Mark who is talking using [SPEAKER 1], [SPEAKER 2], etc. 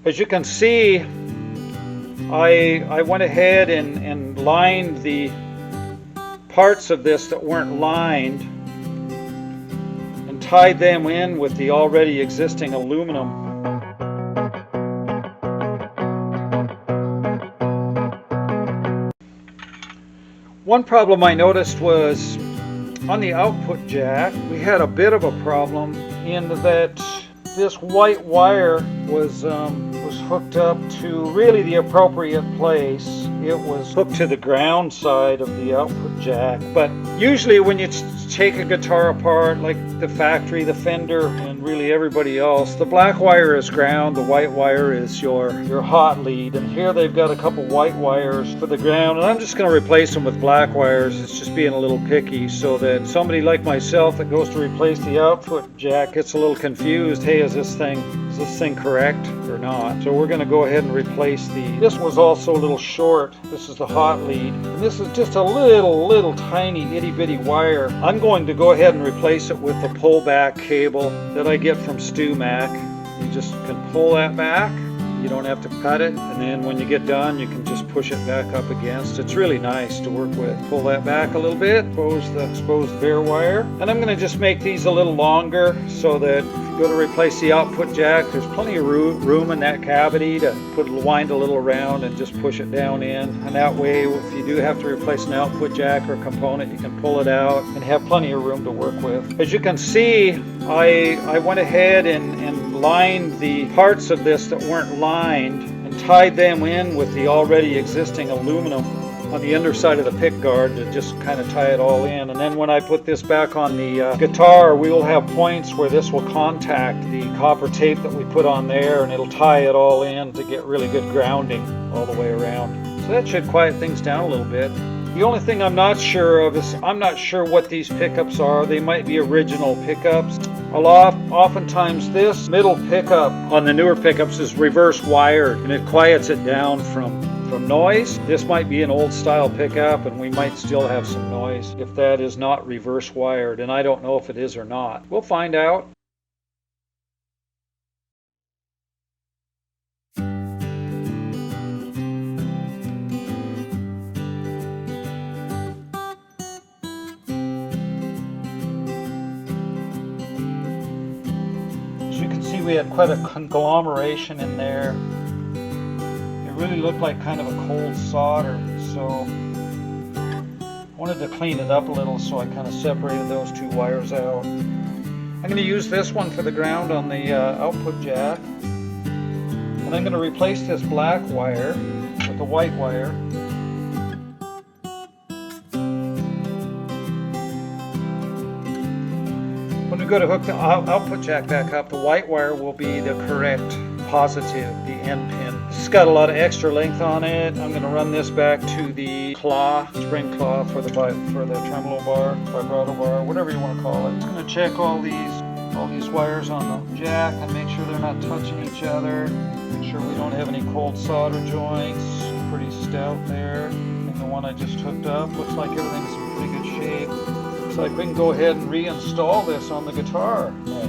[SPEAKER 1] As you can see, I went ahead and lined the parts of this that weren't lined and tied them in with the already existing aluminum. One problem I noticed was on the output jack, we had a bit of a problem in that this white wire was hooked up to really the appropriate place. It was hooked to the ground side of the output jack. But usually when you take a guitar apart, like the factory, the Fender, and really everybody else, the black wire is ground, the white wire is your hot lead. And here they've got a couple white wires for the ground, and I'm just going to replace them with black wires. It's just being a little picky so that somebody like myself that goes to replace the output jack gets a little confused. Hey, is this thing correct or not? So we're going to go ahead and replace this was also a little short. This is the hot lead, and this is just a little tiny itty bitty wire. I'm going to go ahead and replace it with the pullback cable that I get from StewMac. You just can pull that back. You don't have to cut it, and then when you get done you can just push it back up against. It's really nice to work with. Pull that back a little bit, expose the bare wire, and I'm going to just make these a little longer so that if you go to replace the output jack, there's plenty of room in that cavity to wind a little around and just push it down in, and that way if you do have to replace an output jack or component, you can pull it out and have plenty of room to work with. As you can see, I went ahead and lined the parts of this that weren't lined and tied them in with the already existing aluminum on the underside of the pickguard to just kind of tie it all in. And then when I put this back on the guitar, we will have points where this will contact the copper tape that we put on there, and it'll tie it all in to get really good grounding all the way around. So that should quiet things down a little bit. The only thing I'm not sure of is I'm not sure what these pickups are. They might be original pickups. Oftentimes this middle pickup on the newer pickups is reverse wired, and it quiets it down from noise. This might be an old style pickup, and we might still have some noise if that is not reverse wired, and I don't know if it is or not. We'll find out. We had quite a conglomeration in there. It really looked like kind of a cold solder, so I wanted to clean it up a little, so I kind of separated those two wires out. I'm going to use this one for the ground on the output jack, and I'm going to replace this black wire with the white wire. When we go to hook the output jack back up, the white wire will be the correct positive, the end pin. It's got a lot of extra length on it. I'm going to run this back to the claw, spring claw for the tremolo bar, vibrato bar, whatever you want to call it. It's going to check all these wires on the jack and make sure they're not touching each other. Make sure we don't have any cold solder joints. Pretty stout there. And the one I just hooked up looks like everything's in pretty good shape. Looks like we can go ahead and reinstall this on the guitar neck.